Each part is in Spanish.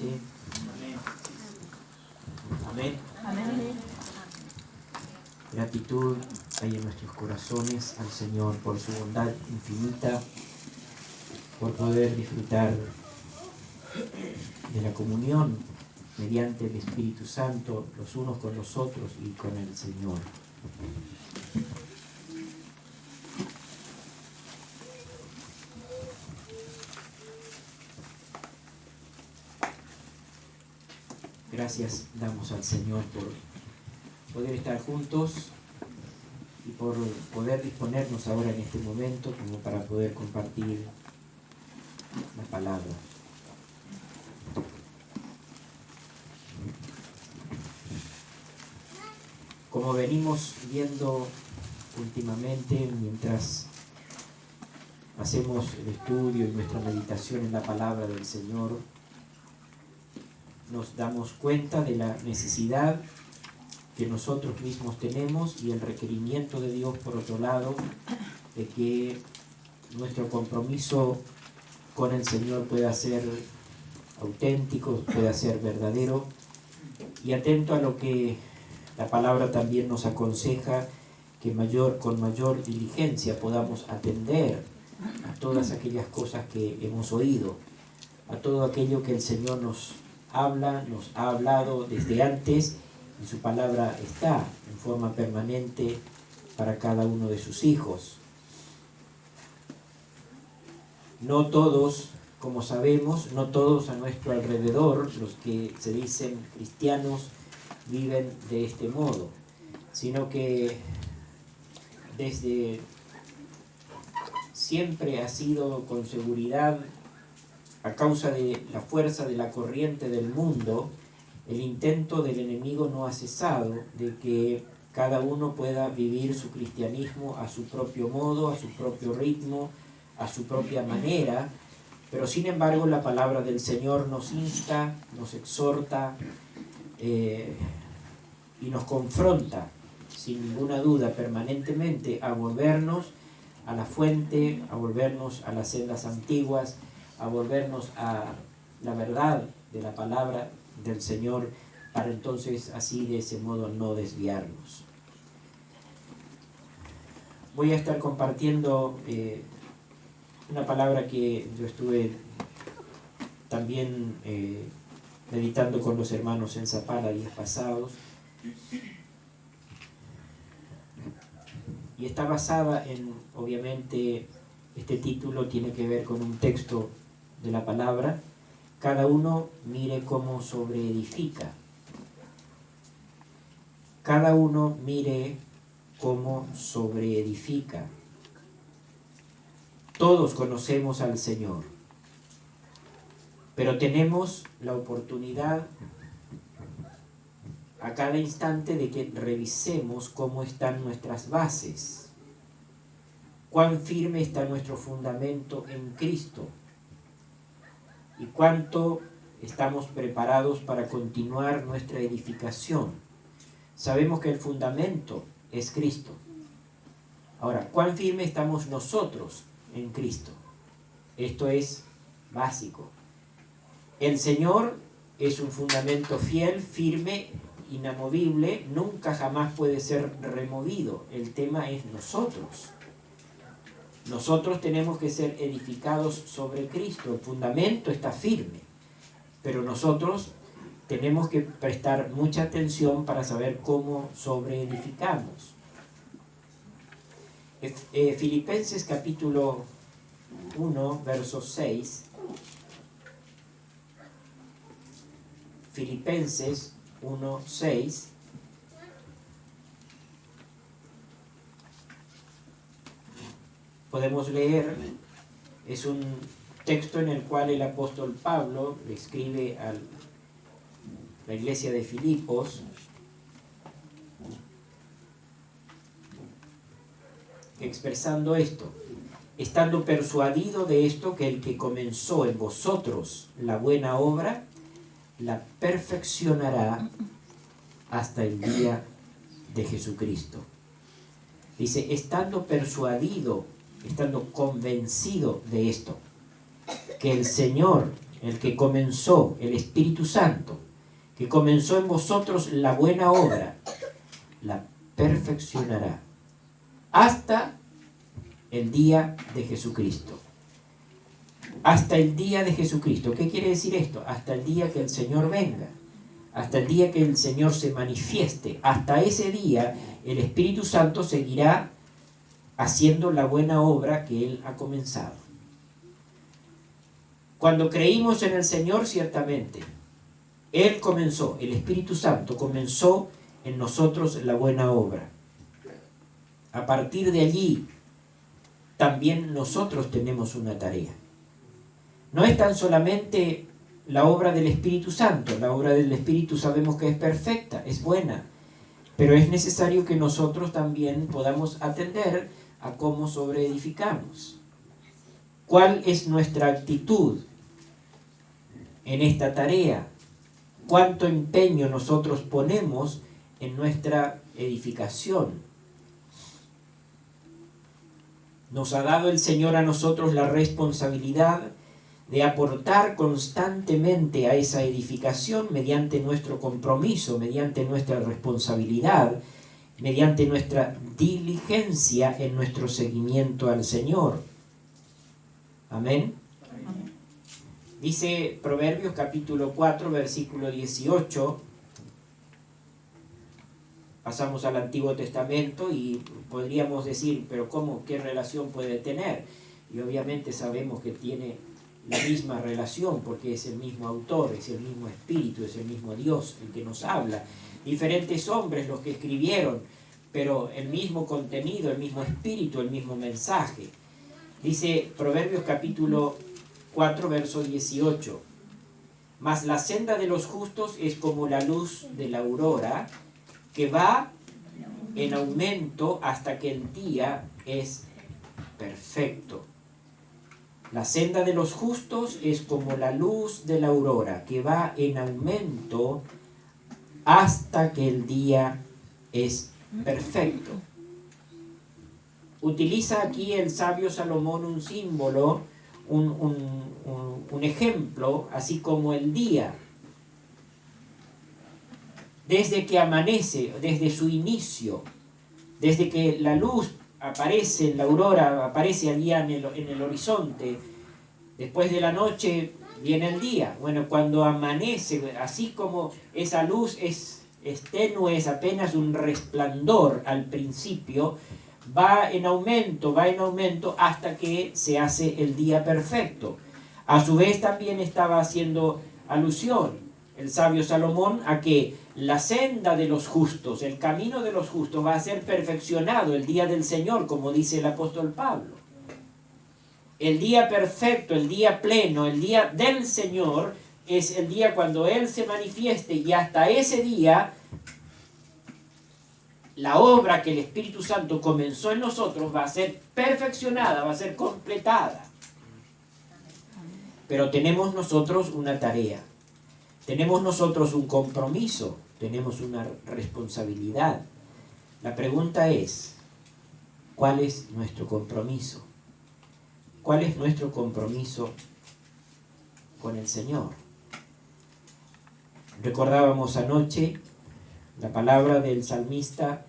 noche. Amén. Amén. Gratitud hay en nuestros corazones al Señor por su bondad infinita, por poder disfrutar de la comunión mediante el Espíritu Santo, los unos con los otros y con el Señor. Gracias damos al Señor por poder estar juntos y por poder disponernos ahora en este momento como para poder compartir la palabra. Como venimos viendo últimamente mientras hacemos el estudio y nuestra meditación en la palabra del Señor, nos damos cuenta de la necesidad que nosotros mismos tenemos y el requerimiento de Dios, por otro lado, de que nuestro compromiso con el Señor pueda ser auténtico, pueda ser verdadero y atento a lo que la palabra también nos aconseja, que con mayor diligencia podamos atender a todas aquellas cosas que hemos oído, a todo aquello que el Señor nos ha hablado desde antes, y su palabra está en forma permanente para cada uno de sus hijos. No todos, como sabemos, no todos a nuestro alrededor, los que se dicen cristianos, viven de este modo, sino que desde siempre ha sido con seguridad, a causa de la fuerza de la corriente del mundo, el intento del enemigo no ha cesado de que cada uno pueda vivir su cristianismo a su propio modo, a su propio ritmo, a su propia manera, pero sin embargo la palabra del Señor nos insta, nos exhorta y nos confronta, sin ninguna duda, permanentemente a volvernos a la fuente, a volvernos a las sendas antiguas, a volvernos a la verdad de la palabra del Señor, para entonces así de ese modo no desviarnos. Voy a estar compartiendo una palabra que yo estuve también meditando con los hermanos en Zapala días pasados, y está basada en, obviamente, este título tiene que ver con un texto de la palabra: cada uno mire cómo sobreedifica. Cada uno mire cómo sobreedifica. Todos conocemos al Señor, pero tenemos la oportunidad a cada instante de que revisemos cómo están nuestras bases, cuán firme está nuestro fundamento en Cristo y cuánto estamos preparados para continuar nuestra edificación. Sabemos que el fundamento es Cristo. Ahora, ¿cuán firme estamos nosotros en Cristo? Esto es básico. El Señor es un fundamento fiel, firme, inamovible, nunca jamás puede ser removido. El tema es nosotros. Nosotros tenemos que ser edificados sobre Cristo. El fundamento está firme, pero nosotros tenemos que prestar mucha atención para saber cómo sobreedificamos. Filipenses capítulo 1, verso 6. Filipenses 1, 6. Podemos leer, es un texto en el cual el apóstol Pablo le escribe a la iglesia de Filipos, expresando esto: estando persuadido de esto, que el que comenzó en vosotros la buena obra, la perfeccionará hasta el día de Jesucristo. Dice, estando persuadido, estando convencido de esto, que el Señor, el que comenzó, el Espíritu Santo, que comenzó en vosotros la buena obra, la perfeccionará hasta el día de Jesucristo. Hasta el día de Jesucristo. ¿Qué quiere decir esto? Hasta el día que el Señor venga. Hasta el día que el Señor se manifieste. Hasta ese día el Espíritu Santo seguirá haciendo la buena obra que Él ha comenzado. Cuando creímos en el Señor, ciertamente, Él comenzó, el Espíritu Santo comenzó en nosotros la buena obra. A partir de allí, también nosotros tenemos una tarea. No es tan solamente la obra del Espíritu Santo. La obra del Espíritu sabemos que es perfecta, es buena, pero es necesario que nosotros también podamos atender a cómo sobreedificamos. ¿Cuál es nuestra actitud en esta tarea? ¿Cuánto empeño nosotros ponemos en nuestra edificación? Nos ha dado el Señor a nosotros la responsabilidad de aportar constantemente a esa edificación mediante nuestro compromiso, mediante nuestra responsabilidad, mediante nuestra diligencia en nuestro seguimiento al Señor. Amén. Dice Proverbios capítulo 4, versículo 18. Pasamos al Antiguo Testamento y podríamos decir, pero ¿cómo? ¿Qué relación puede tener? Y obviamente sabemos que tiene la misma relación, porque es el mismo autor, es el mismo Espíritu, es el mismo Dios el que nos habla. Diferentes hombres los que escribieron, pero el mismo contenido, el mismo Espíritu, el mismo mensaje. Dice Proverbios capítulo 4, verso 18. Mas la senda de los justos es como la luz de la aurora, que va en aumento hasta que el día es perfecto. La senda de los justos es como la luz de la aurora, que va en aumento hasta que el día es perfecto. Utiliza aquí el sabio Salomón un símbolo, un ejemplo, así como el día. Desde que amanece, desde su inicio, desde que la luz aparece, la aurora aparece allá en el horizonte, después de la noche viene el día. Bueno, cuando amanece, así como esa luz es tenue, es apenas un resplandor al principio, va en aumento hasta que se hace el día perfecto. A su vez también estaba haciendo alusión el sabio Salomón a que la senda de los justos, el camino de los justos va a ser perfeccionado el día del Señor, como dice el apóstol Pablo. El día perfecto, el día pleno, el día del Señor es el día cuando Él se manifieste, y hasta ese día la obra que el Espíritu Santo comenzó en nosotros va a ser perfeccionada, va a ser completada. Pero tenemos nosotros una tarea. Tenemos nosotros un compromiso, tenemos una responsabilidad. La pregunta es, ¿cuál es nuestro compromiso? ¿Cuál es nuestro compromiso con el Señor? Recordábamos anoche la palabra del salmista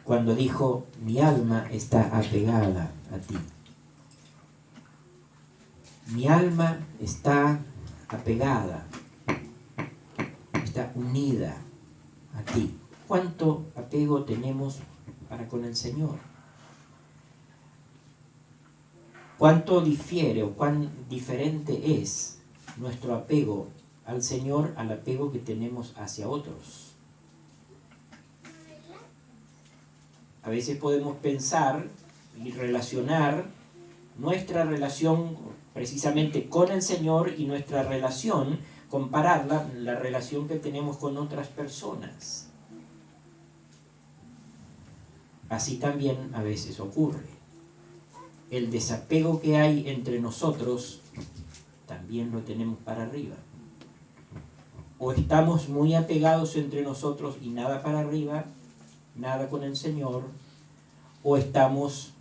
cuando dijo, mi alma está apegada a ti. Mi alma está apegada, está unida a ti. ¿Cuánto apego tenemos para con el Señor? ¿Cuánto difiere o cuán diferente es nuestro apego al Señor al apego que tenemos hacia otros? A veces podemos pensar y relacionar nuestra relación precisamente con el Señor y nuestra relación, compararla, la relación que tenemos con otras personas. Así también a veces ocurre. El desapego que hay entre nosotros también lo tenemos para arriba. O estamos muy apegados entre nosotros y nada para arriba, nada con el Señor, o estamos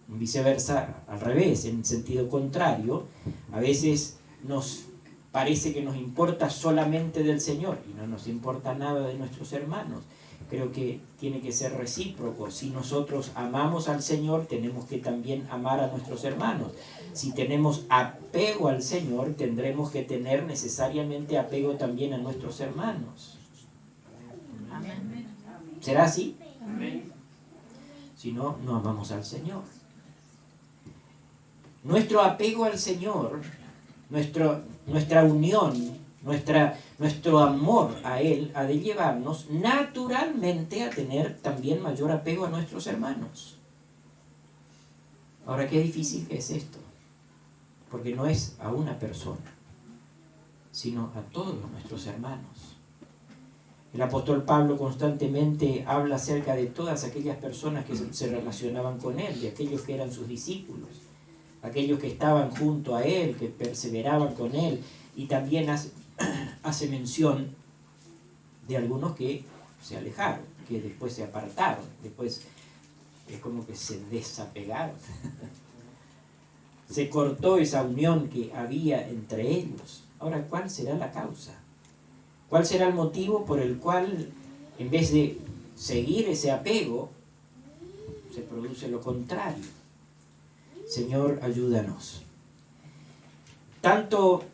Viceversa, al revés, en sentido contrario, a veces nos parece que nos importa solamente del Señor y no nos importa nada de nuestros hermanos. Creo que tiene que ser recíproco. Si nosotros amamos al Señor, tenemos que también amar a nuestros hermanos. Si tenemos apego al Señor, tendremos que tener necesariamente apego también a nuestros hermanos. Amén. ¿Será así? Amén. Si no, no amamos al Señor. Nuestro apego al Señor, nuestra unión, nuestro amor a Él ha de llevarnos naturalmente a tener también mayor apego a nuestros hermanos. Ahora, qué difícil es esto, porque no es a una persona, sino a todos nuestros hermanos. El apóstol Pablo constantemente habla acerca de todas aquellas personas que se relacionaban con él, de aquellos que eran sus discípulos, aquellos que estaban junto a él, que perseveraban con él, y también hace mención de algunos que se alejaron, que después se apartaron, después es como que se desapegaron. Se cortó esa unión que había entre ellos. Ahora, ¿cuál será la causa? ¿Cuál será el motivo por el cual, en vez de seguir ese apego, se produce lo contrario? Señor, ayúdanos. Tanto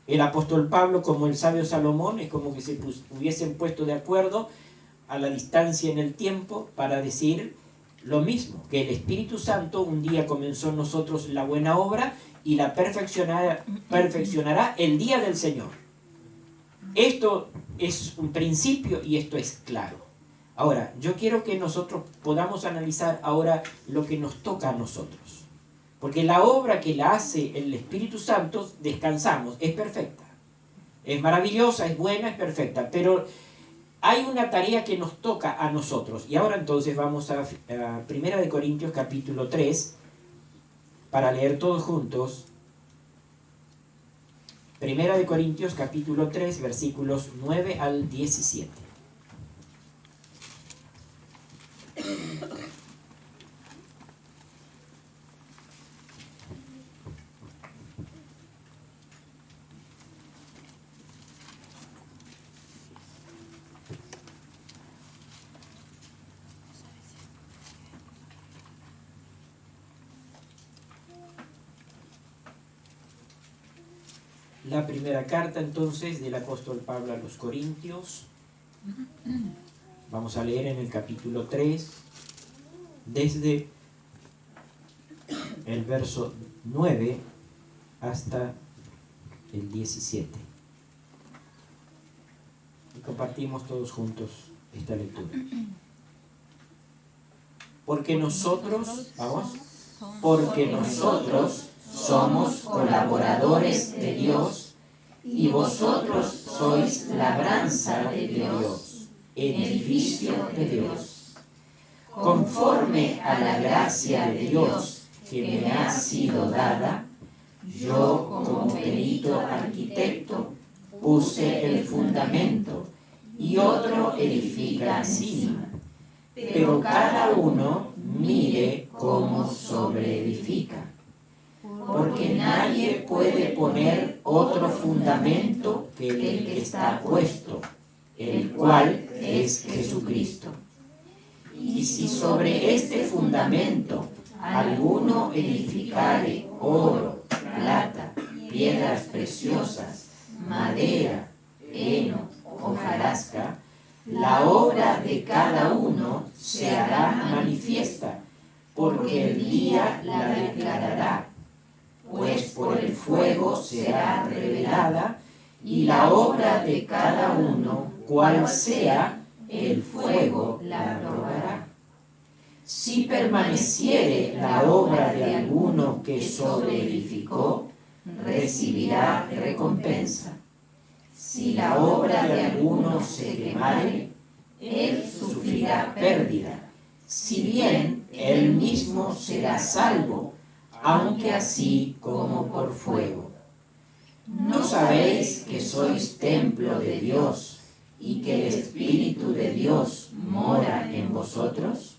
el apóstol Pablo como el sabio Salomón es como que se hubiesen puesto de acuerdo a la distancia en el tiempo para decir lo mismo, que el Espíritu Santo un día comenzó en nosotros la buena obra y la perfeccionará el día del Señor. Esto es un principio y esto es claro. Ahora, yo quiero que nosotros podamos analizar ahora lo que nos toca a nosotros. Porque la obra que la hace el Espíritu Santo, descansamos, es perfecta. Es maravillosa, es buena, es perfecta. Pero hay una tarea que nos toca a nosotros. Y ahora entonces vamos a 1 Corintios capítulo 3 para leer todos juntos. 1 Corintios capítulo 3 versículos 9 al 17. La primera carta entonces del apóstol Pablo a los Corintios. Vamos a leer en el capítulo 3, desde el verso 9 hasta el 17. Y compartimos todos juntos esta lectura. Porque nosotros somos colaboradores de Dios y vosotros sois labranza de Dios, edificio de Dios. Conforme a la gracia de Dios que me ha sido dada, yo como perito arquitecto puse el fundamento y otro edifica encima. Pero cada uno mire cómo sobreedifica. Porque nadie puede poner otro fundamento que el que está puesto, el cual es Jesucristo. Y si sobre este fundamento alguno edificare oro, plata, piedras preciosas, madera, heno, hojarasca, la obra de cada uno se hará manifiesta, porque el día la declarará, pues por el fuego será revelada, y la obra de cada uno, cual sea, el fuego la probará. Si permaneciere la obra de alguno que sobreedificó, recibirá recompensa. Si la obra de alguno se quemare, él sufrirá pérdida, si bien él mismo será salvo, aunque así como por fuego. ¿No sabéis que sois templo de Dios y que el Espíritu de Dios mora en vosotros?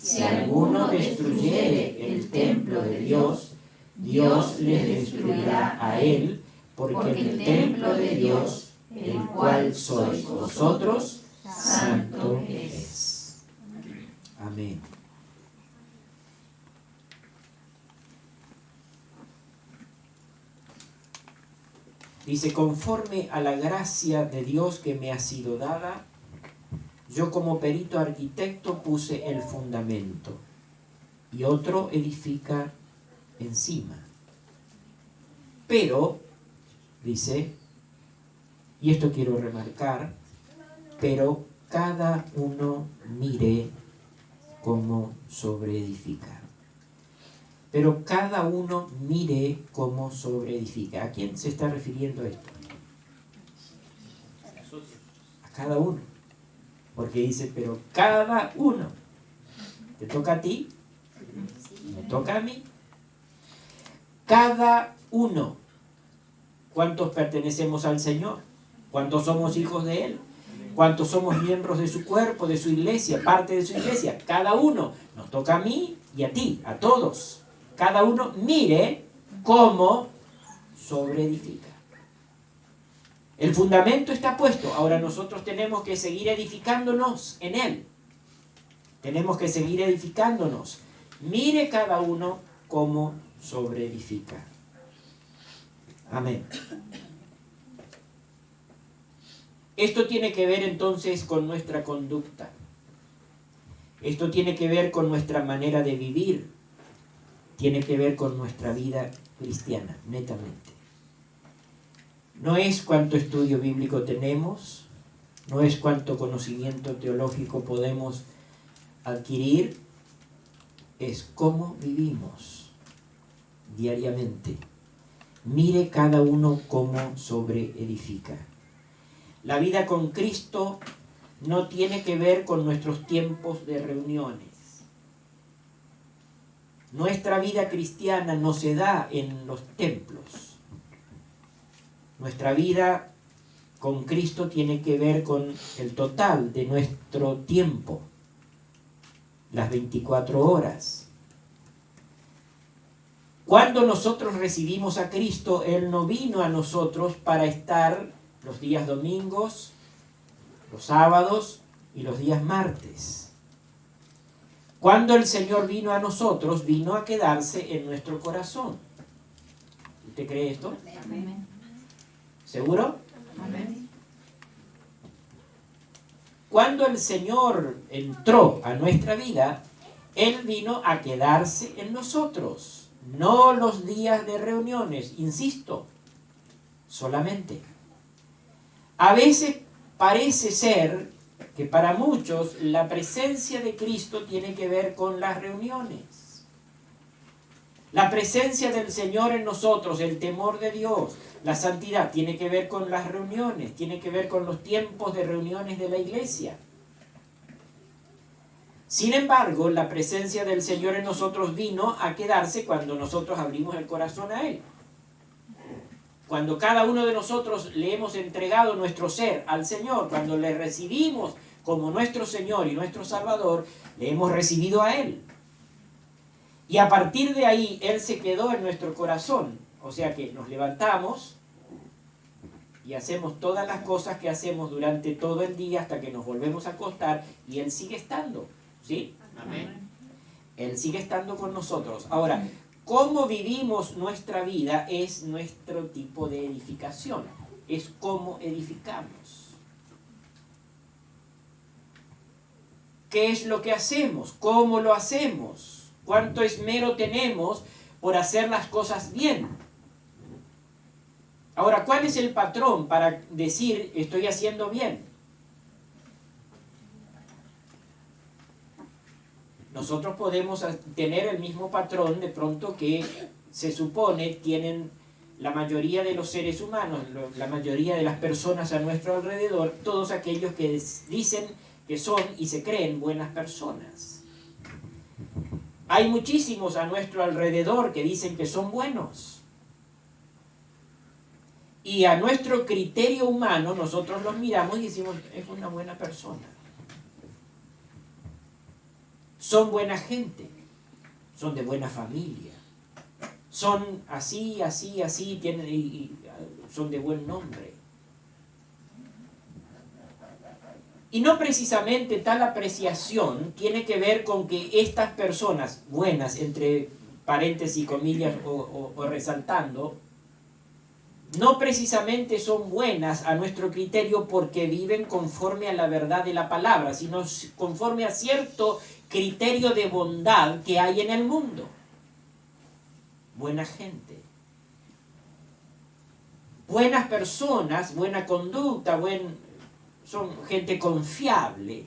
Si alguno destruyere el templo de Dios, Dios les destruirá a él, porque el templo de Dios, el cual sois vosotros, santo es. Amén. Dice, conforme a la gracia de Dios que me ha sido dada, yo como perito arquitecto puse el fundamento y otro edifica encima. Pero, dice, y esto quiero remarcar, pero cada uno mire cómo sobreedifica. Pero cada uno mire cómo sobreedifica. ¿A quién se está refiriendo esto? A cada uno. Porque dice, pero cada uno. ¿Te toca a ti? ¿Me toca a mí? Cada uno. ¿Cuántos pertenecemos al Señor? ¿Cuántos somos hijos de Él? ¿Cuántos somos miembros de su cuerpo, de su iglesia, parte de su iglesia? Cada uno. Nos toca a mí y a ti, a todos. Cada uno mire cómo sobreedifica. El fundamento está puesto. Ahora nosotros tenemos que seguir edificándonos en él. Tenemos que seguir edificándonos. Mire cada uno cómo sobreedifica. Amén. Esto tiene que ver entonces con nuestra conducta. Esto tiene que ver con nuestra manera de vivir. Tiene que ver con nuestra vida cristiana, netamente. No es cuánto estudio bíblico tenemos, no es cuánto conocimiento teológico podemos adquirir, es cómo vivimos diariamente. Mire cada uno cómo sobreedifica. La vida con Cristo no tiene que ver con nuestros tiempos de reuniones. Nuestra vida cristiana no se da en los templos. Nuestra vida con Cristo tiene que ver con el total de nuestro tiempo, las 24 horas. Cuando nosotros recibimos a Cristo, Él no vino a nosotros para estar los días domingos, los sábados y los días martes. Cuando el Señor vino a nosotros, vino a quedarse en nuestro corazón. ¿Usted cree esto? Amén. ¿Seguro? Amén. Cuando el Señor entró a nuestra vida, Él vino a quedarse en nosotros. No los días de reuniones, insisto, solamente. A veces parece ser que para muchos la presencia de Cristo tiene que ver con las reuniones. La presencia del Señor en nosotros, el temor de Dios, la santidad, tiene que ver con las reuniones, tiene que ver con los tiempos de reuniones de la iglesia. Sin embargo, la presencia del Señor en nosotros vino a quedarse cuando nosotros abrimos el corazón a Él. Cuando cada uno de nosotros le hemos entregado nuestro ser al Señor, cuando le recibimos como nuestro Señor y nuestro Salvador, le hemos recibido a Él. Y a partir de ahí, Él se quedó en nuestro corazón. O sea que nos levantamos y hacemos todas las cosas que hacemos durante todo el día hasta que nos volvemos a acostar y Él sigue estando. ¿Sí? Amén. Él sigue estando con nosotros. Ahora, cómo vivimos nuestra vida es nuestro tipo de edificación. Es cómo edificamos. ¿Qué es lo que hacemos? ¿Cómo lo hacemos? ¿Cuánto esmero tenemos por hacer las cosas bien? Ahora, ¿cuál es el patrón para decir estoy haciendo bien? Nosotros podemos tener el mismo patrón de pronto que se supone tienen la mayoría de los seres humanos, la mayoría de las personas a nuestro alrededor, todos aquellos que dicen que son y se creen buenas personas. Hay muchísimos a nuestro alrededor que dicen que son buenos. Y a nuestro criterio humano nosotros los miramos y decimos, es una buena persona. son buena gente, son de buena familia, son así, así, así, tienen, y son de buen nombre. Y no precisamente tal apreciación tiene que ver con que estas personas buenas, entre paréntesis y comillas o resaltando, no precisamente son buenas a nuestro criterio porque viven conforme a la verdad de la palabra, sino conforme a cierto criterio de bondad que hay en el mundo. Buena gente. Buenas personas, buena conducta, son gente confiable.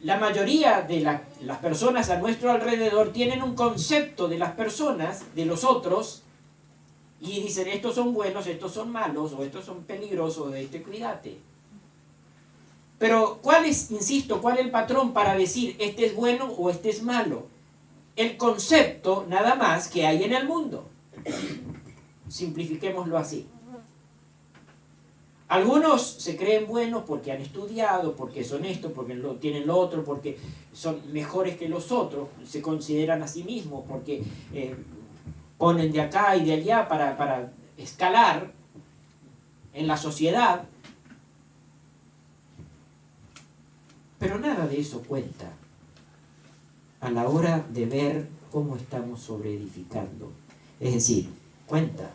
La mayoría de las personas a nuestro alrededor tienen un concepto de las personas, de los otros, y dicen, estos son buenos, estos son malos, o estos son peligrosos, de este cuídate. Pero, ¿cuál es el patrón para decir, este es bueno o este es malo? El concepto, nada más, que hay en el mundo. Simplifiquémoslo así. Algunos se creen buenos porque han estudiado, porque son esto, porque tienen lo otro, porque son mejores que los otros, se consideran a sí mismos, porque ponen de acá y de allá para escalar en la sociedad. Pero nada de eso cuenta a la hora de ver cómo estamos sobreedificando. Es decir, cuenta,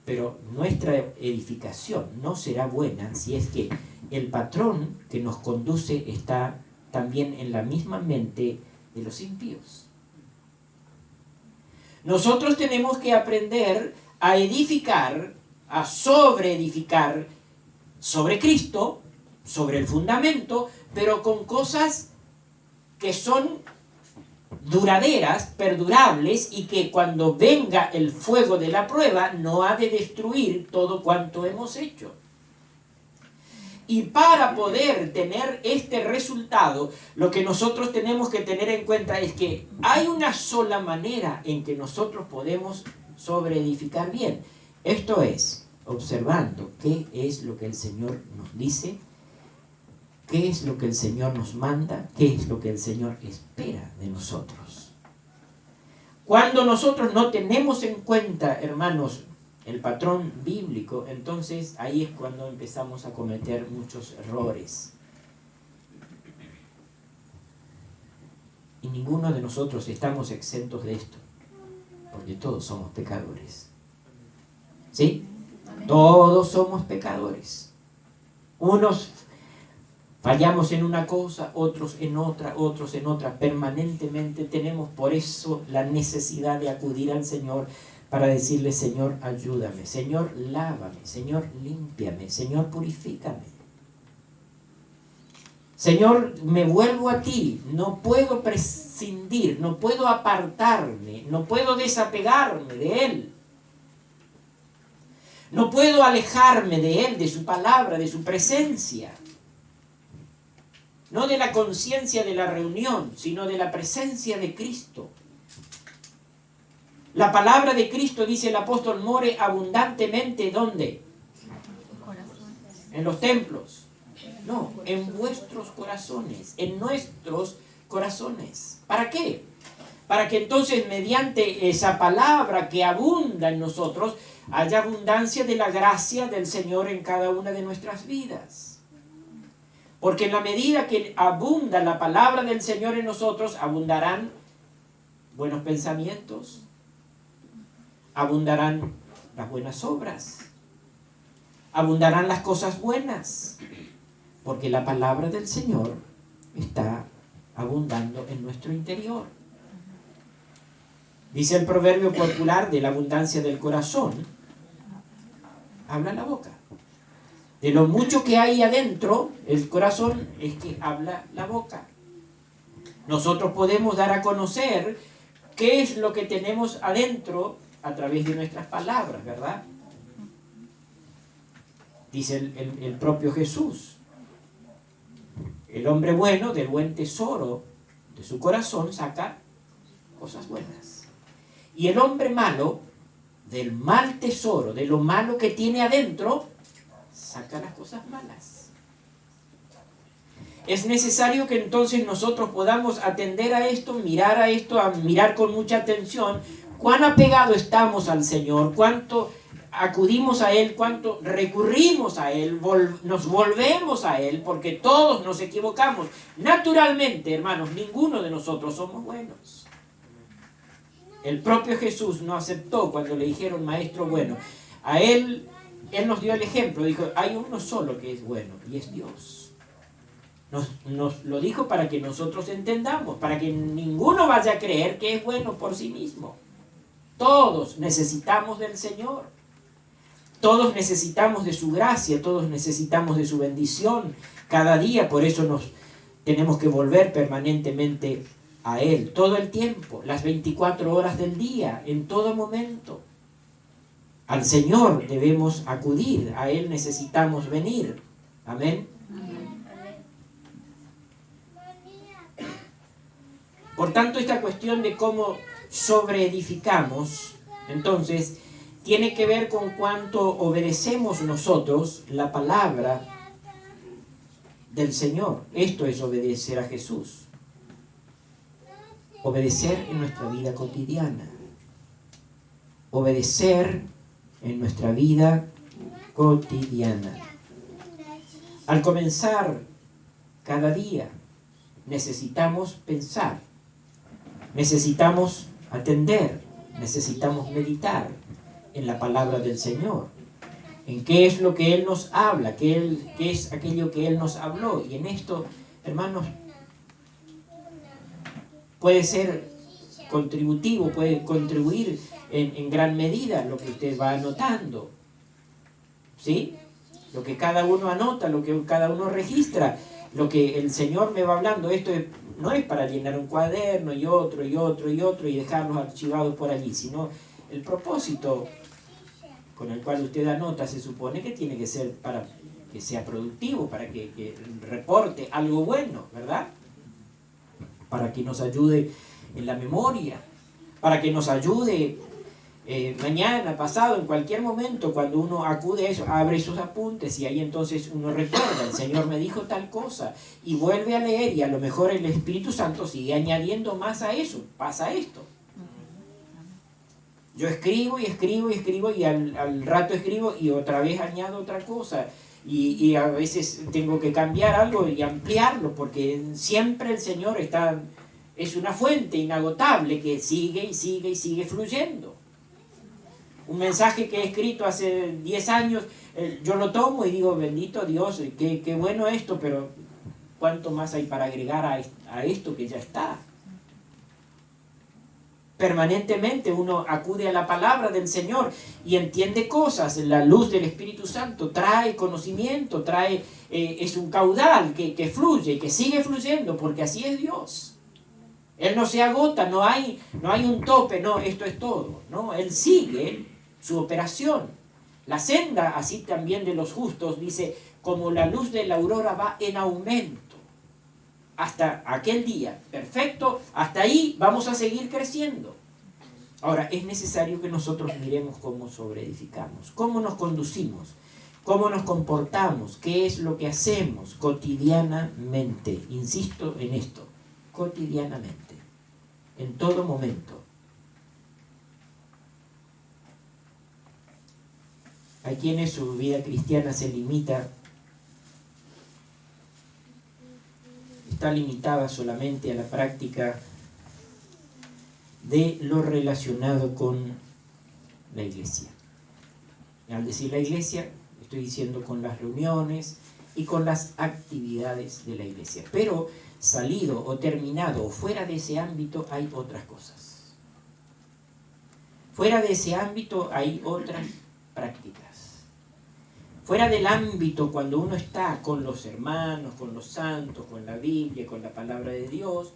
pero nuestra edificación no será buena si es que el patrón que nos conduce está también en la misma mente de los impíos. Nosotros tenemos que aprender a edificar, a sobreedificar sobre Cristo, sobre el fundamento, pero con cosas que son duraderas, perdurables, y que cuando venga el fuego de la prueba no ha de destruir todo cuanto hemos hecho. Y para poder tener este resultado, lo que nosotros tenemos que tener en cuenta es que hay una sola manera en que nosotros podemos sobreedificar bien. Esto es, observando qué es lo que el Señor nos dice, qué es lo que el Señor nos manda, qué es lo que el Señor espera de nosotros. Cuando nosotros no tenemos en cuenta, hermanos, el patrón bíblico, entonces ahí es cuando empezamos a cometer muchos errores. Y ninguno de nosotros estamos exentos de esto, porque todos somos pecadores. ¿Sí? Todos somos pecadores. Unos fallamos en una cosa, otros en otra, otros en otra. Permanentemente tenemos por eso la necesidad de acudir al Señor para decirle, Señor, ayúdame, Señor, lávame, Señor, límpiame, Señor, purifícame. Señor, me vuelvo a ti, no puedo prescindir, no puedo apartarme, no puedo desapegarme de Él. No puedo alejarme de Él, de su palabra, de su presencia. No de la conciencia de la reunión, sino de la presencia de Cristo. La palabra de Cristo, dice el apóstol, more abundantemente, ¿dónde? En los templos. No, en vuestros corazones, en nuestros corazones. ¿Para qué? Para que entonces mediante esa palabra que abunda en nosotros, haya abundancia de la gracia del Señor en cada una de nuestras vidas. Porque en la medida que abunda la palabra del Señor en nosotros, abundarán buenos pensamientos, abundarán las buenas obras, abundarán las cosas buenas, porque la palabra del Señor está abundando en nuestro interior. Dice el proverbio popular, de la abundancia del corazón habla la boca. De lo mucho que hay adentro, el corazón, es que habla la boca. Nosotros podemos dar a conocer qué es lo que tenemos adentro a través de nuestras palabras, ¿verdad? Dice el propio Jesús. El hombre bueno del buen tesoro de su corazón saca cosas buenas. Y el hombre malo del mal tesoro, de lo malo que tiene adentro, saca las cosas malas. Es necesario que entonces nosotros podamos atender a esto, a mirar con mucha atención cuán apegado estamos al Señor, cuánto acudimos a Él, cuánto recurrimos a Él, nos volvemos a Él, porque todos nos equivocamos. Naturalmente, hermanos, ninguno de nosotros somos buenos. El propio Jesús no aceptó cuando le dijeron maestro bueno. A Él nos dio el ejemplo, dijo, hay uno solo que es bueno, y es Dios. Nos lo dijo para que nosotros entendamos, para que ninguno vaya a creer que es bueno por sí mismo. Todos necesitamos del Señor. Todos necesitamos de su gracia, todos necesitamos de su bendición cada día, por eso nos tenemos que volver permanentemente a Él, todo el tiempo, las 24 horas del día, en todo momento. Al Señor debemos acudir, a Él necesitamos venir. Amén. Por tanto, esta cuestión de cómo sobreedificamos, entonces, tiene que ver con cuánto obedecemos nosotros la palabra del Señor. Esto es obedecer a Jesús. Obedecer en nuestra vida cotidiana. Obedecer en nuestra vida cotidiana. Al comenzar cada día, necesitamos pensar, necesitamos atender, necesitamos meditar en la palabra del Señor, en qué es lo que Él nos habla, qué es aquello que Él nos habló. Y en esto, hermanos, puede ser contributivo, puede contribuir en gran medida lo que usted va anotando, ¿sí? Lo que cada uno anota, lo que cada uno registra, lo que el Señor me va hablando. Esto no es para llenar un cuaderno y otro y otro y otro y dejarlos archivados por allí, sino el propósito con el cual usted anota se supone que tiene que ser para que sea productivo, para que reporte algo bueno, ¿verdad? Para que nos ayude en la memoria, para que nos ayude mañana, pasado, en cualquier momento, cuando uno acude a eso, abre sus apuntes y ahí entonces uno recuerda, el Señor me dijo tal cosa, y vuelve a leer, y a lo mejor el Espíritu Santo sigue añadiendo más a eso. Pasa esto. Yo escribo y escribo y escribo, y al rato escribo y otra vez añado otra cosa, y a veces tengo que cambiar algo y ampliarlo, porque siempre el Señor es una fuente inagotable que sigue y sigue y sigue fluyendo. Un mensaje que he escrito hace 10 años, yo lo tomo y digo, bendito Dios, qué bueno esto, pero ¿cuánto más hay para agregar a esto que ya está? Permanentemente uno acude a la palabra del Señor y entiende cosas. La luz del Espíritu Santo trae conocimiento, es un caudal que fluye, que sigue fluyendo, porque así es Dios. Él no se agota, no hay un tope, no, esto es todo, ¿no? Él sigue su operación. La senda, así también de los justos, dice, como la luz de la aurora va en aumento hasta aquel día, perfecto, hasta ahí vamos a seguir creciendo. Ahora, es necesario que nosotros miremos cómo sobreedificamos, cómo nos conducimos, cómo nos comportamos, qué es lo que hacemos cotidianamente. Insisto en esto, cotidianamente, en todo momento. Hay quienes su vida cristiana está limitada solamente a la práctica de lo relacionado con la iglesia. Al decir la iglesia, estoy diciendo con las reuniones y con las actividades de la iglesia. Pero salido o terminado o fuera de ese ámbito hay otras cosas. Fuera de ese ámbito hay otras prácticas. Fuera del ámbito, cuando uno está con los hermanos, con los santos, con la Biblia, con la palabra de Dios,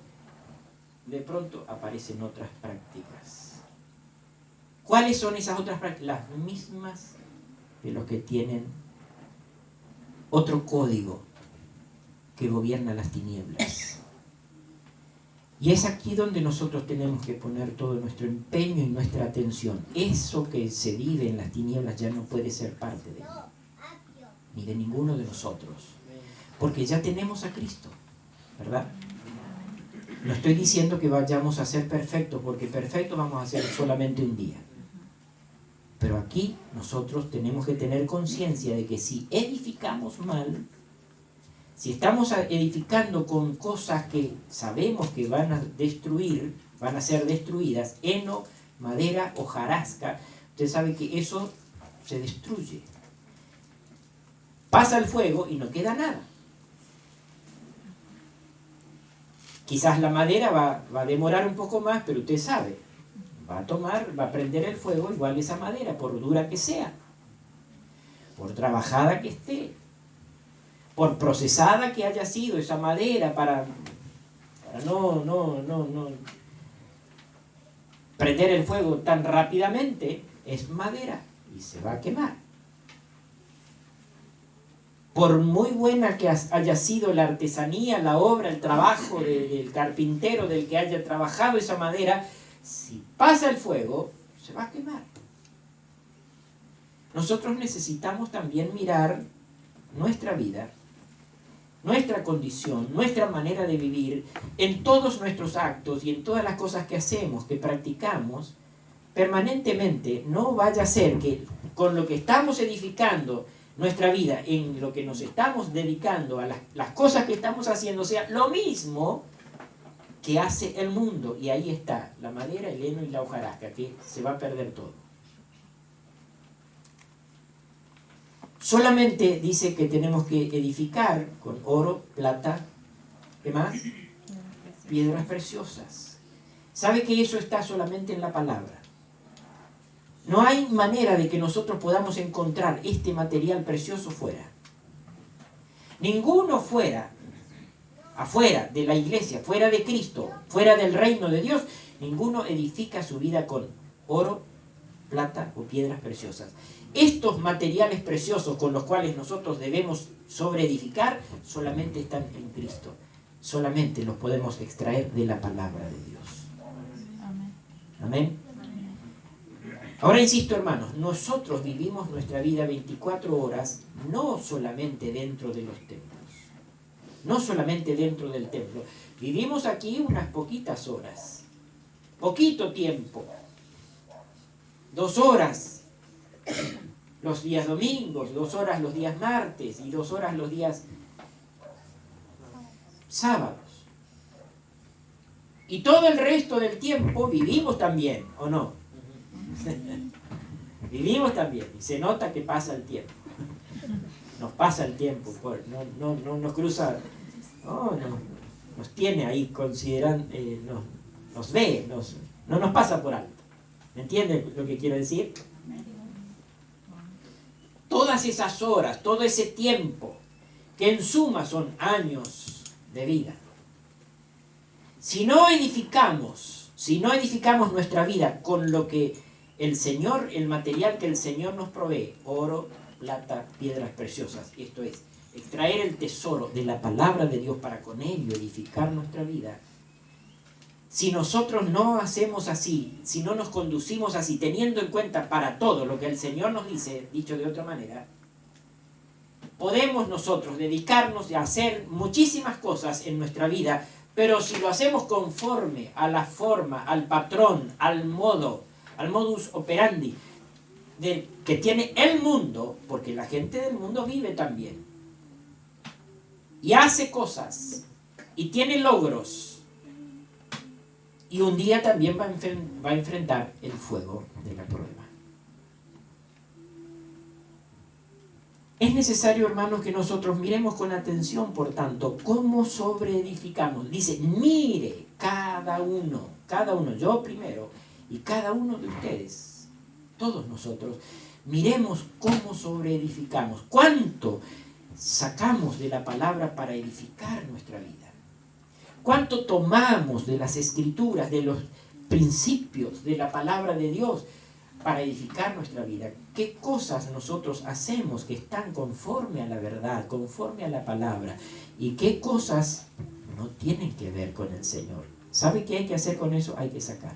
de pronto aparecen otras prácticas. ¿Cuáles son esas otras prácticas? Las mismas de los que tienen otro código que gobierna las tinieblas. Y es aquí donde nosotros tenemos que poner todo nuestro empeño y nuestra atención. Eso que se vive en las tinieblas ya no puede ser parte de mí, ni de ninguno de nosotros, porque ya tenemos a Cristo. ¿verdad? No estoy diciendo que vayamos a ser perfectos, porque perfectos vamos a ser solamente un día. Pero aquí nosotros tenemos que tener conciencia de que si edificamos mal, si estamos edificando con cosas que sabemos que van a destruir, van a ser destruidas, heno, madera, hojarasca, usted sabe que eso se destruye. Pasa el fuego y no queda nada. Quizás la madera va a demorar un poco más, pero usted sabe, va a prender el fuego igual esa madera, por dura que sea, por trabajada que esté, por procesada que haya sido esa madera para no prender el fuego tan rápidamente, es madera y se va a quemar. Por muy buena que haya sido la artesanía, la obra, el trabajo del carpintero, del que haya trabajado esa madera, si pasa el fuego, se va a quemar. Nosotros necesitamos también mirar nuestra vida, nuestra condición, nuestra manera de vivir, en todos nuestros actos y en todas las cosas que hacemos, que practicamos, permanentemente. No vaya a ser que con lo que estamos edificando nuestra vida, en lo que nos estamos dedicando, a las cosas que estamos haciendo, sea lo mismo que hace el mundo. Y ahí está la madera, el heno y la hojarasca, que se va a perder todo. Solamente dice que tenemos que edificar con oro, plata, ¿qué más? Piedras preciosas. ¿Sabe que eso está solamente en la palabra? No hay manera de que nosotros podamos encontrar este material precioso fuera. Ninguno afuera de la iglesia, fuera de Cristo, fuera del reino de Dios, ninguno edifica su vida con oro, plata o piedras preciosas. Estos materiales preciosos con los cuales nosotros debemos sobreedificar solamente están en Cristo. Solamente los podemos extraer de la palabra de Dios. Amén. Ahora insisto, hermanos, nosotros vivimos nuestra vida 24 horas, no solamente dentro de los templos, no solamente dentro del templo. Vivimos aquí unas poquitas horas, poquito tiempo, 2 horas los días domingos, 2 horas los días martes y 2 horas los días sábados. Y todo el resto del tiempo vivimos también, ¿o no? Vivimos también, y se nota que pasa el tiempo. Nos pasa el tiempo, no nos cruza, no, nos tiene ahí considerando, nos ve, no nos pasa por alto. ¿Me entienden lo que quiero decir? Todas esas horas, todo ese tiempo, que en suma son años de vida. Si no edificamos nuestra vida con lo que el Señor, el material que el Señor nos provee, oro, plata, piedras preciosas, esto es, extraer el tesoro de la palabra de Dios para con ello edificar nuestra vida. Si nosotros no hacemos así, si no nos conducimos así, teniendo en cuenta para todo lo que el Señor nos dice, dicho de otra manera, podemos nosotros dedicarnos a hacer muchísimas cosas en nuestra vida, pero si lo hacemos conforme a la forma, al patrón, al modus operandi que tiene el mundo, porque la gente del mundo vive también, y hace cosas, y tiene logros, y un día también va a enfrentar el fuego de la prueba. Es necesario, hermanos, que nosotros miremos con atención, por tanto, cómo sobreedificamos. Dice, mire cada uno, yo primero, y cada uno de ustedes, todos nosotros, miremos cómo sobreedificamos, cuánto sacamos de la palabra para edificar nuestra vida. ¿Cuánto tomamos de las escrituras, de los principios de la palabra de Dios para edificar nuestra vida? ¿Qué cosas nosotros hacemos que están conforme a la verdad, conforme a la palabra? ¿Y qué cosas no tienen que ver con el Señor? ¿Sabe qué hay que hacer con eso? Hay que sacar.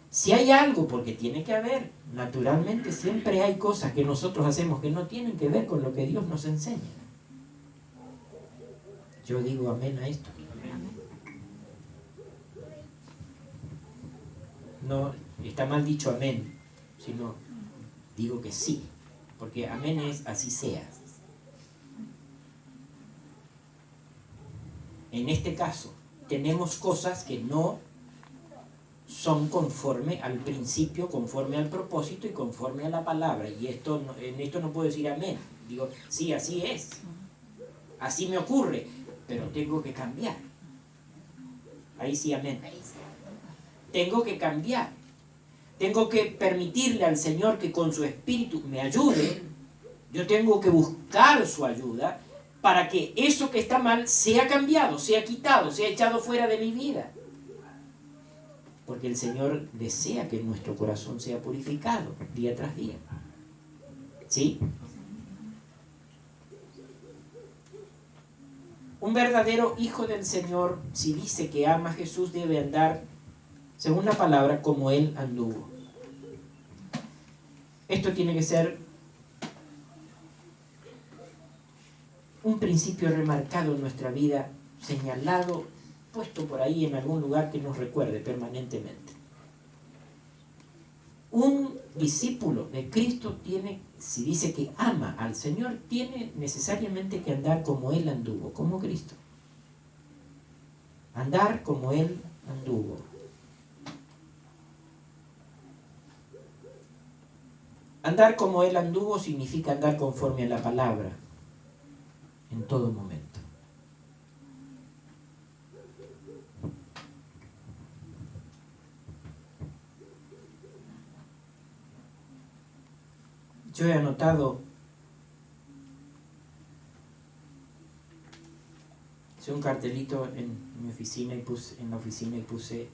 Si hay algo, porque tiene que haber, naturalmente siempre hay cosas que nosotros hacemos que no tienen que ver con lo que Dios nos enseña. Yo digo amén a esto. No está mal dicho amén, sino digo que sí, porque amén es así sea. En este caso, tenemos cosas que no son conforme al principio, conforme al propósito y conforme a la palabra. Y en esto no puedo decir amén. Digo, sí, así es. Así me ocurre, pero tengo que cambiar. Ahí sí, amén. Tengo que cambiar. Tengo que permitirle al Señor que con su espíritu me ayude. Yo tengo que buscar su ayuda para que eso que está mal sea cambiado, sea quitado, sea echado fuera de mi vida. Porque el Señor desea que nuestro corazón sea purificado día tras día. ¿Sí? Un verdadero hijo del Señor, si dice que ama a Jesús, debe andar, según la palabra, como Él anduvo. Esto tiene que ser un principio remarcado en nuestra vida, señalado, puesto por ahí en algún lugar que nos recuerde permanentemente. Un discípulo de Cristo tiene, si dice que ama al Señor, tiene necesariamente que andar como Él anduvo, como Cristo. Andar como Él anduvo. Andar como Él anduvo significa andar conforme a la palabra en todo momento. Yo he anotado, hice un cartelito en mi oficina y puse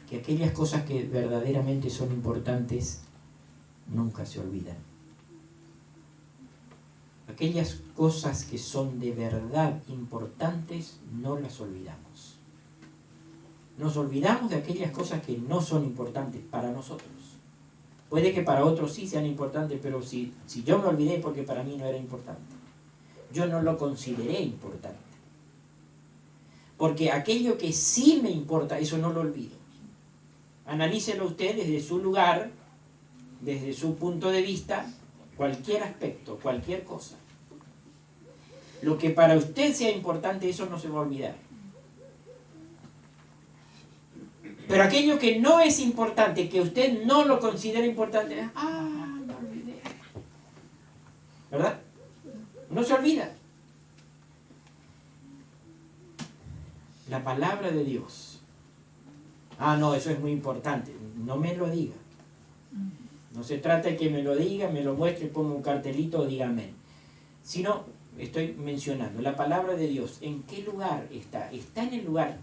que aquellas cosas que verdaderamente son importantes nunca se olvidan. Aquellas cosas que son de verdad importantes no las olvidamos. Nos olvidamos de aquellas cosas que no son importantes para nosotros. Puede que para otros sí sean importantes, pero si yo me olvidé porque para mí no era importante. Yo no lo consideré importante. Porque aquello que sí me importa, eso no lo olvido. Analícelo usted desde su lugar, desde su punto de vista, cualquier aspecto, cualquier cosa. Lo que para usted sea importante, eso no se va a olvidar. Pero aquello que no es importante, que usted no lo considera importante, me olvidé. ¿Verdad? No se olvida. La palabra de Dios. No, eso es muy importante. No me lo diga. No se trata de que me lo diga, me lo muestre, ponga un cartelito o diga amén. Sino, estoy mencionando, la palabra de Dios, ¿en qué lugar está? ¿Está en el lugar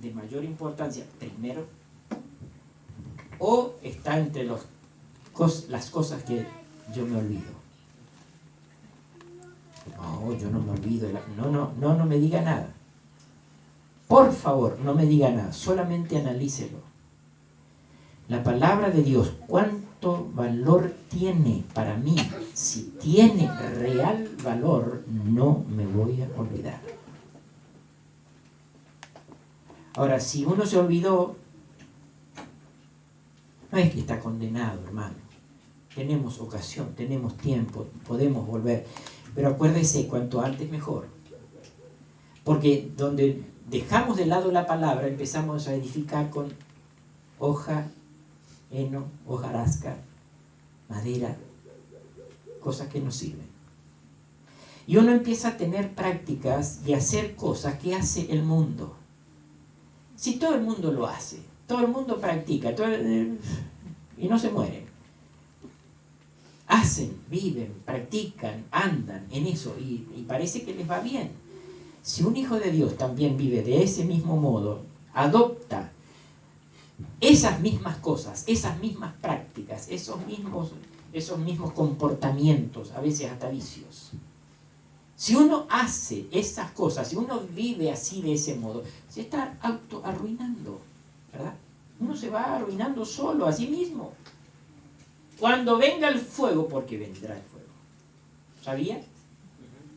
de mayor importancia primero? ¿O está entre las cosas que yo me olvido? No, yo no me olvido. No me diga nada. Por favor, no me diga nada. Solamente analícelo. La palabra de Dios, ¿cuánto valor tiene para mí? Si tiene real valor, no me voy a olvidar. Ahora, si uno se olvidó, no es que está condenado, hermano. Tenemos ocasión, tenemos tiempo, podemos volver. Pero acuérdese, cuanto antes mejor. Porque donde dejamos de lado la palabra, empezamos a edificar con hoja, heno, hojarasca, madera, cosas que no sirven. Y uno empieza a tener prácticas y a hacer cosas que hace el mundo. Si todo el mundo lo hace, todo el mundo practica, y no se mueren. Hacen, viven, practican, andan en eso y parece que les va bien. Si un hijo de Dios también vive de ese mismo modo, adopta esas mismas cosas, esas mismas prácticas, esos mismos comportamientos, a veces hasta vicios. Si uno hace esas cosas, si uno vive así de ese modo, se está arruinando, ¿verdad? Uno se va arruinando solo a sí mismo. Cuando venga el fuego, porque vendrá el fuego. ¿Sabía?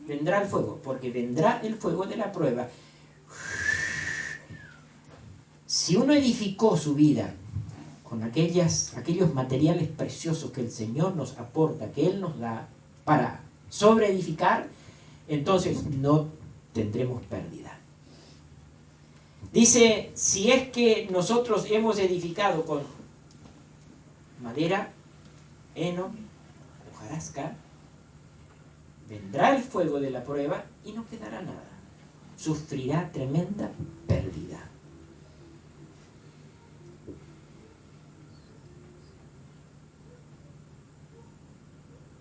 Vendrá el fuego, porque vendrá el fuego de la prueba. Si uno edificó su vida con aquellos materiales preciosos que el Señor nos aporta, que Él nos da para sobreedificar, entonces no tendremos pérdida. Dice, si es que nosotros hemos edificado con madera, heno, hojarasca, vendrá el fuego de la prueba y no quedará nada. Sufrirá tremenda pérdida.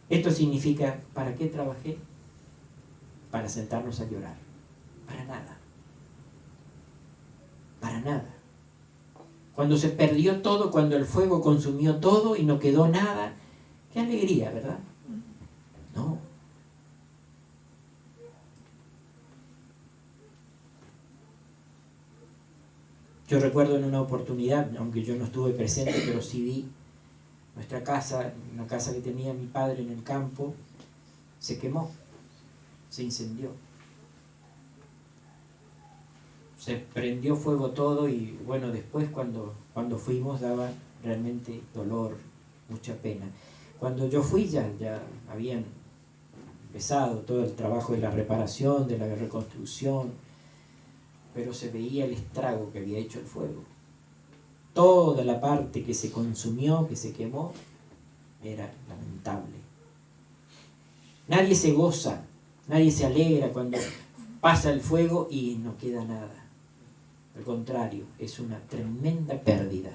Esto significa, ¿para qué trabajé? Para sentarnos a llorar. Para nada. Para nada. Cuando se perdió todo, cuando el fuego consumió todo y no quedó nada, qué alegría, ¿verdad? No. Yo recuerdo en una oportunidad, aunque yo no estuve presente, pero sí vi nuestra casa, una casa que tenía mi padre en el campo, se quemó, se incendió. Se prendió fuego todo y bueno, después cuando fuimos daba realmente dolor, mucha pena. Cuando yo fui ya habían empezado todo el trabajo de la reparación, de la reconstrucción, pero se veía el estrago que había hecho el fuego. Toda la parte que se consumió, que se quemó, era lamentable. Nadie se goza, nadie se alegra cuando pasa el fuego y no queda nada. Al contrario, es una tremenda pérdida.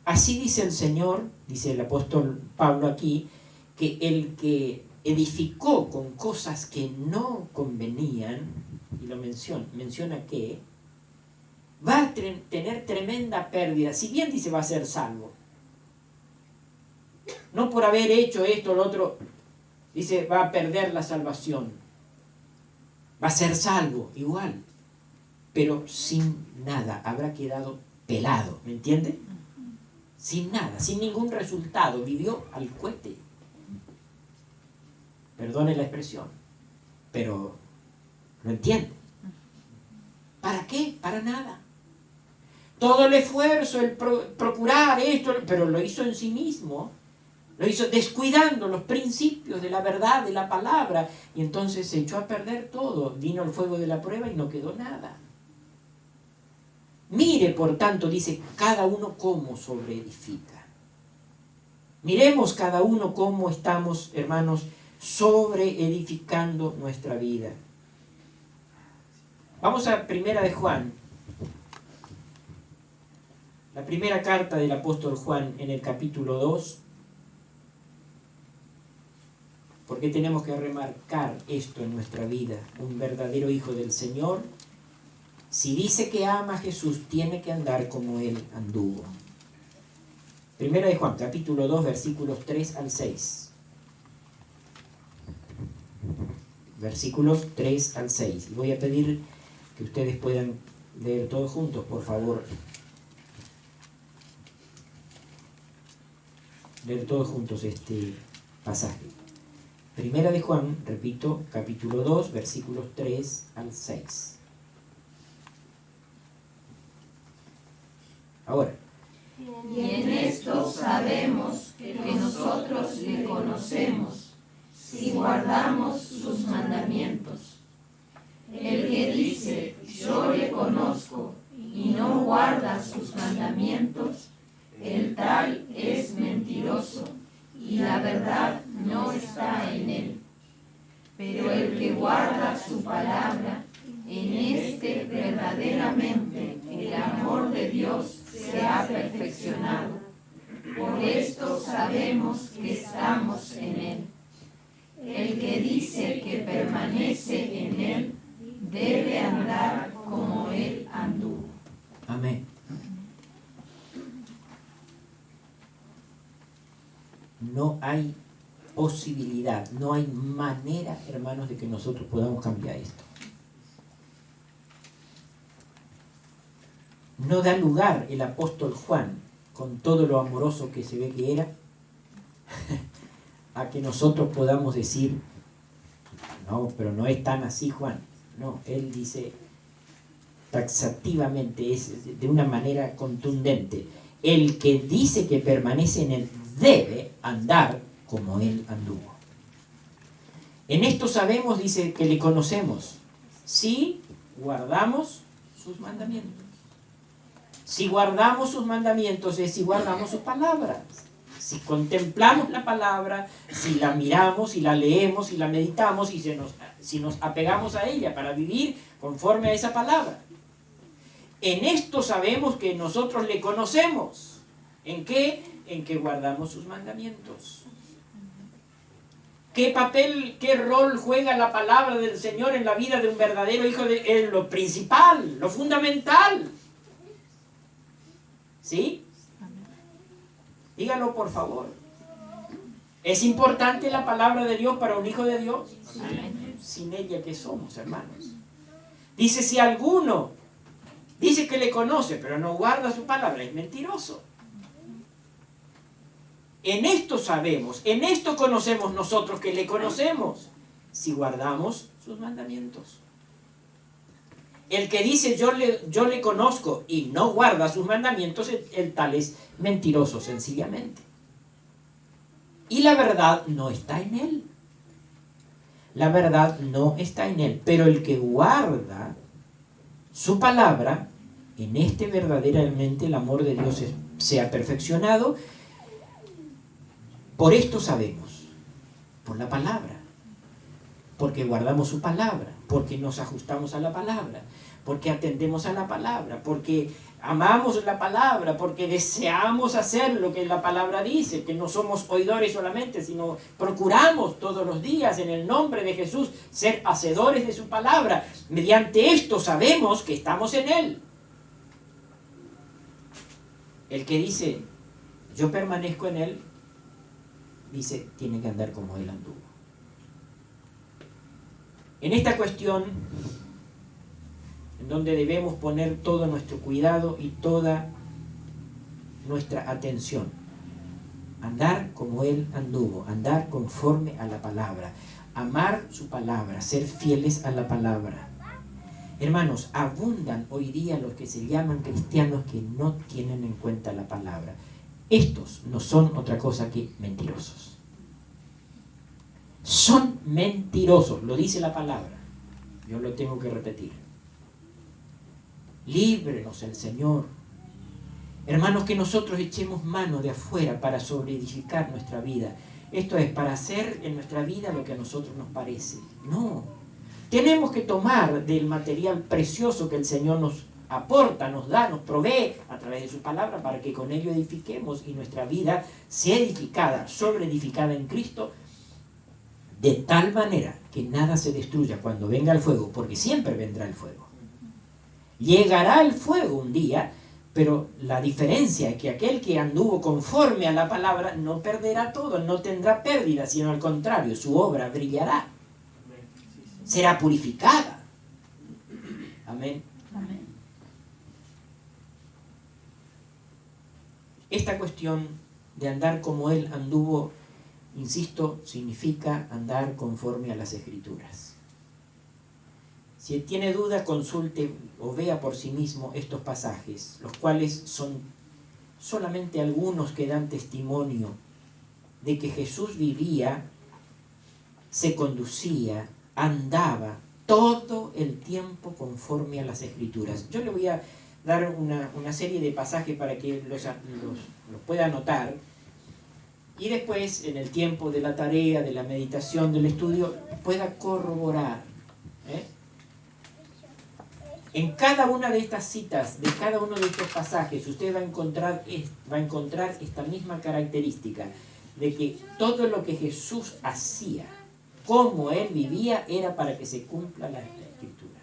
Así dice el Señor, dice el apóstol Pablo aquí, que el que edificó con cosas que no convenían, y lo menciona que va a tener tremenda pérdida. Si bien dice va a ser salvo, no por haber hecho esto o lo otro, dice va a perder la salvación. Va a ser salvo igual, pero sin nada, habrá quedado pelado, ¿me entiende? Sin nada, sin ningún resultado, vivió al cohete. Perdone la expresión, pero ¿lo entiende? ¿Para qué? Para nada. Todo el esfuerzo, el procurar esto, pero lo hizo en sí mismo, lo hizo descuidando los principios de la verdad, de la palabra, y entonces se echó a perder todo. Vino el fuego de la prueba y no quedó nada. Mire, por tanto, dice, cada uno cómo sobreedifica. Miremos cada uno cómo estamos, hermanos, sobreedificando nuestra vida. Vamos a Primera de Juan. La primera carta del apóstol Juan en el capítulo 2. ¿Por qué tenemos que remarcar esto en nuestra vida? Un verdadero hijo del Señor, si dice que ama a Jesús, tiene que andar como Él anduvo. Primera de Juan, capítulo 2, versículos 3 al 6. Versículos 3 al 6. Voy a pedir que ustedes puedan leer todos juntos, por favor. Leer todos juntos este pasaje. Primera de Juan, repito, capítulo 2, versículos 3 al 6. Ahora. Y en esto sabemos que nosotros le conocemos, si guardamos sus mandamientos. El que dice, yo le conozco, y no guarda sus mandamientos, el tal es mentiroso, y la verdad no está en él. Pero el que guarda su palabra, en este verdaderamente el amor de Dios se ha perfeccionado. Por esto sabemos que estamos en él. El que dice que permanece en él, debe andar como él anduvo. Amén. No hay posibilidad, no hay manera, hermanos, de que nosotros podamos cambiar esto. No da lugar el apóstol Juan, con todo lo amoroso que se ve que era, a que nosotros podamos decir, No, pero no es tan así, Juan. No, él dice taxativamente, es de una manera contundente. El que dice que permanece en él debe andar como él anduvo. En esto sabemos, dice, que le conocemos, si guardamos sus mandamientos. Si guardamos sus mandamientos es si guardamos sus palabras. Si contemplamos la palabra, si la miramos, si la leemos, si la meditamos, y si nos apegamos a ella para vivir conforme a esa palabra. En esto sabemos que nosotros le conocemos. ¿En qué? En que guardamos sus mandamientos. ¿Qué papel, qué rol juega la palabra del Señor en la vida de un verdadero hijo de Él? Lo principal, lo fundamental. ¿Sí? Dígalo, por favor. ¿Es importante la palabra de Dios para un hijo de Dios? Sin ella, ¿qué somos, hermanos? Dice, si alguno dice que le conoce, pero no guarda su palabra, es mentiroso. En esto sabemos, en esto conocemos nosotros que le conocemos, si guardamos sus mandamientos. El que dice yo le conozco y no guarda sus mandamientos, el tal es mentiroso sencillamente. Y la verdad no está en él. La verdad no está en él. Pero el que guarda su palabra, en este verdaderamente el amor de Dios se ha perfeccionado. Por esto sabemos, por la palabra, porque guardamos su palabra, porque nos ajustamos a la palabra, porque atendemos a la palabra, porque amamos la palabra, porque deseamos hacer lo que la palabra dice, que no somos oidores solamente, sino procuramos todos los días en el nombre de Jesús ser hacedores de su palabra. Mediante esto sabemos que estamos en Él. El que dice, yo permanezco en Él, dice, tiene que andar como Él anduvo. En esta cuestión, en donde debemos poner todo nuestro cuidado y toda nuestra atención, andar como Él anduvo, andar conforme a la palabra, amar su palabra, ser fieles a la palabra. Hermanos, abundan hoy día los que se llaman cristianos que no tienen en cuenta la palabra. Estos no son otra cosa que mentirosos. Son mentirosos, lo dice la palabra. Yo lo tengo que repetir. Líbrenos el Señor. Hermanos, que nosotros echemos mano de afuera para sobreedificar nuestra vida. Esto es, para hacer en nuestra vida lo que a nosotros nos parece. No. Tenemos que tomar del material precioso que el Señor nos aporta, nos da, nos provee a través de su palabra para que con ello edifiquemos y nuestra vida sea edificada, sobreedificada en Cristo, de tal manera que nada se destruya cuando venga el fuego, porque siempre vendrá el fuego. Llegará el fuego un día, pero la diferencia es que aquel que anduvo conforme a la palabra no perderá todo, no tendrá pérdida, sino al contrario, su obra brillará, será purificada. Amén. Amén. Esta cuestión de andar como Él anduvo, insisto, significa andar conforme a las Escrituras. Si tiene duda, consulte o vea por sí mismo estos pasajes, los cuales son solamente algunos que dan testimonio de que Jesús vivía, se conducía, andaba todo el tiempo conforme a las Escrituras. Yo le voy a dar una serie de pasajes para que los pueda anotar, y después, en el tiempo de la tarea, de la meditación, del estudio, pueda corroborar. En cada una de estas citas, de cada uno de estos pasajes, usted va a encontrar esta misma característica, de que todo lo que Jesús hacía, cómo Él vivía, era para que se cumpla la Escritura.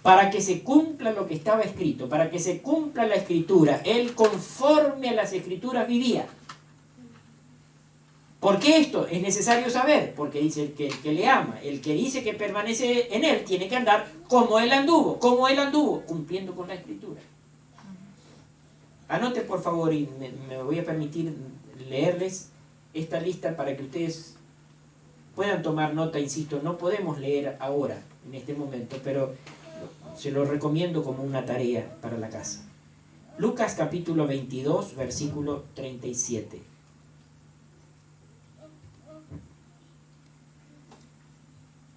Para que se cumpla lo que estaba escrito, para que se cumpla la Escritura, Él conforme a las Escrituras vivía. ¿Por qué esto? Es necesario saber, porque dice el que le ama, el que dice que permanece en Él, tiene que andar como Él anduvo, cumpliendo con la Escritura. Anote por favor, y me voy a permitir leerles esta lista para que ustedes Puedan tomar nota, insisto, no podemos leer ahora, en este momento, pero se lo recomiendo como una tarea para la casa. Lucas capítulo 22, versículo 37.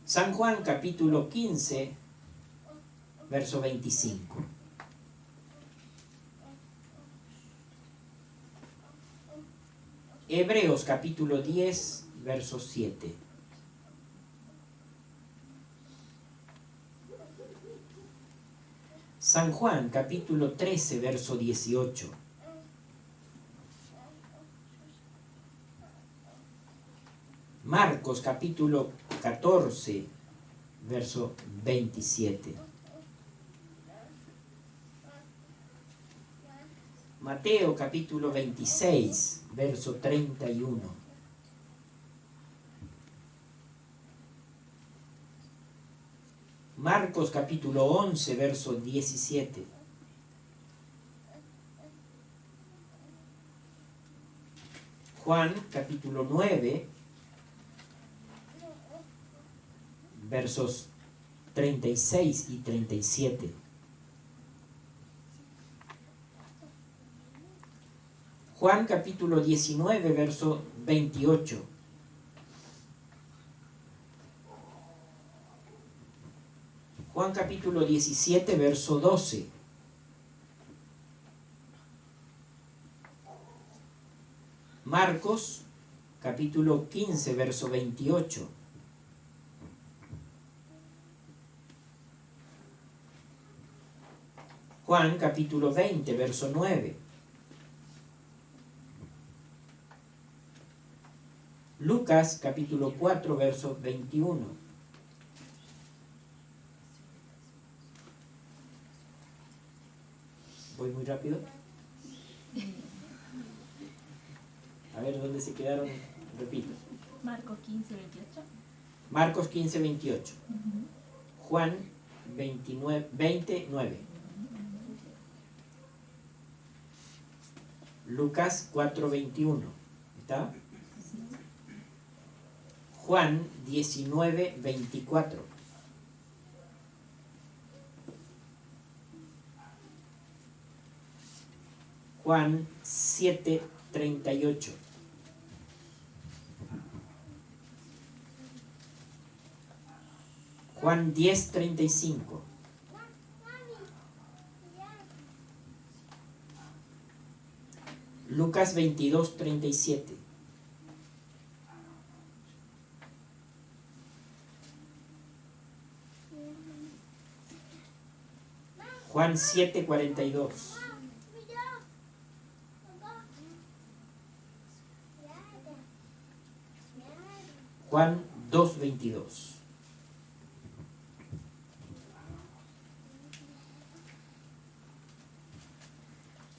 San Juan capítulo 15, verso 25. Hebreos capítulo 10, verso 7. San Juan capítulo 13, verso 18. Marcos capítulo 14, verso 27. Mateo capítulo 26, verso 31. Marcos capítulo 11, verso 17. Juan capítulo 9, versos 36 y 37. Juan capítulo 19, verso 28. Juan capítulo 17, verso 12. Marcos capítulo 15, verso 28. Juan capítulo 20, verso 9. Lucas capítulo 4, verso 21. ¿Voy muy rápido? A ver, ¿dónde se quedaron? Repito. Marcos 15, 28. Marcos 15, 28. Juan 29, 29. Lucas 4, 21. ¿Está? Juan 19, 24. Juan 7, 38. Juan 10, 35. Lucas 22, 37. Juan 7, 42. Juan 2, 22.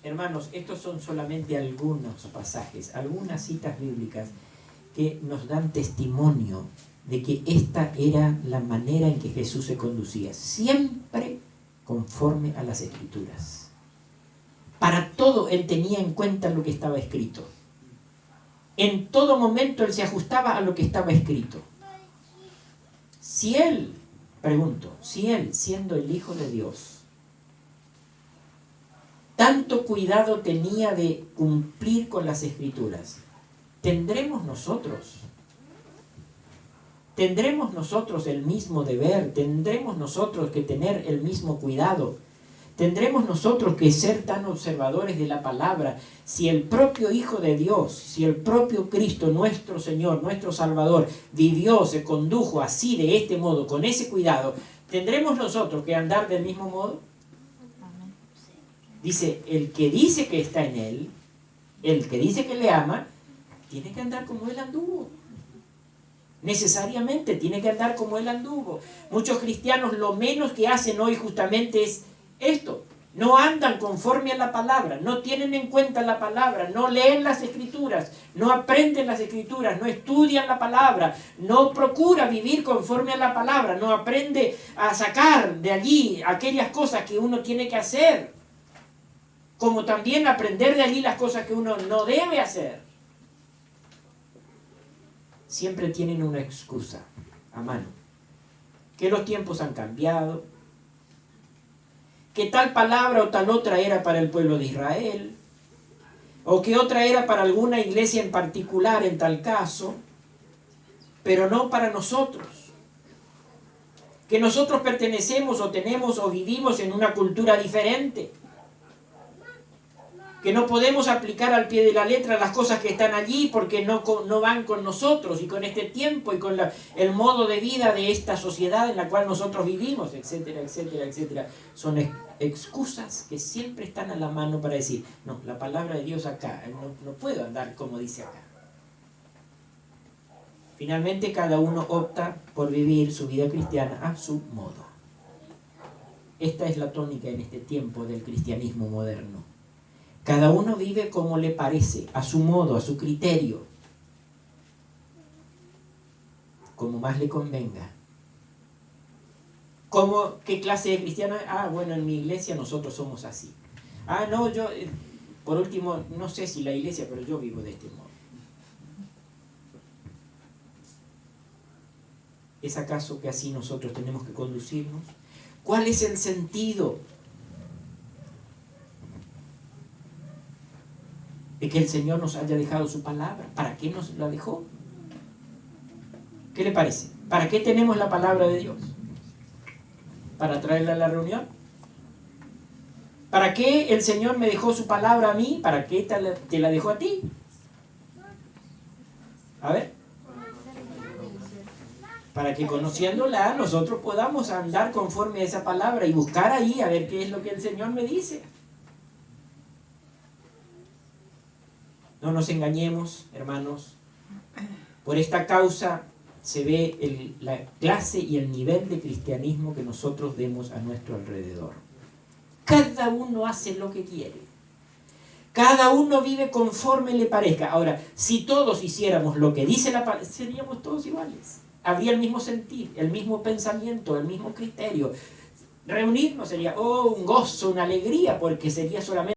Hermanos, estos son solamente algunos pasajes, algunas citas bíblicas que nos dan testimonio de que esta era la manera en que Jesús se conducía, siempre conforme a las Escrituras. Para todo Él tenía en cuenta lo que estaba escrito. En todo momento Él se ajustaba a lo que estaba escrito. Si Él, pregunto, si Él, siendo el Hijo de Dios, tanto cuidado tenía de cumplir con las Escrituras, ¿tendremos nosotros el mismo deber? ¿Tendremos nosotros que tener el mismo cuidado? ¿Tendremos nosotros que ser tan observadores de la palabra? Si el propio Hijo de Dios, si el propio Cristo, nuestro Señor, nuestro Salvador, vivió, se condujo así, de este modo, con ese cuidado, ¿tendremos nosotros que andar del mismo modo? Dice, el que dice que está en Él, el que dice que le ama, tiene que andar como Él anduvo. Necesariamente tiene que andar como Él anduvo. Muchos cristianos lo menos que hacen hoy justamente es esto. No andan conforme a la palabra, no tienen en cuenta la palabra, no leen las Escrituras, no aprenden las Escrituras, no estudian la palabra, no procura vivir conforme a la palabra, no aprende a sacar de allí aquellas cosas que uno tiene que hacer, como también aprender de allí las cosas que uno no debe hacer. siempre tienen una excusa a mano. Que los tiempos han cambiado, que tal palabra o tal otra era para el pueblo de Israel, o que otra era para alguna iglesia en particular en tal caso, pero no para nosotros. Que nosotros pertenecemos o tenemos o vivimos en una cultura diferente. Que no podemos aplicar al pie de la letra las cosas que están allí porque no van con nosotros y con este tiempo y con el modo de vida de esta sociedad en la cual nosotros vivimos, etcétera, etcétera, etcétera. Son excusas que siempre están a la mano para decir, no, la palabra de Dios acá, no puedo andar como dice acá. Finalmente cada uno opta por vivir su vida cristiana a su modo. Esta es la tónica en este tiempo del cristianismo moderno. Cada uno vive como le parece, a su modo, a su criterio, como más le convenga. ¿Qué clase de cristiano? Bueno, en mi iglesia nosotros somos así. No, yo, por último, no sé si la iglesia, pero yo vivo de este modo. ¿Es acaso que así nosotros tenemos que conducirnos? ¿Cuál es el sentido de que el Señor nos haya dejado su palabra? ¿Para qué nos la dejó? ¿Qué le parece? ¿Para qué tenemos la palabra de Dios? ¿Para traerla a la reunión? ¿Para qué el Señor me dejó su palabra a mí? ¿Para qué te la dejó a ti? A ver. Para que conociéndola nosotros podamos andar conforme a esa palabra y buscar ahí a ver qué es lo que el Señor me dice. No nos engañemos, hermanos. Por esta causa se ve la clase y el nivel de cristianismo que nosotros vemos a nuestro alrededor. Cada uno hace lo que quiere. Cada uno vive conforme le parezca. Ahora, si todos hiciéramos lo que dice la palabra, seríamos todos iguales. Habría el mismo sentir, el mismo pensamiento, el mismo criterio. Reunirnos sería un gozo, una alegría, porque sería solamente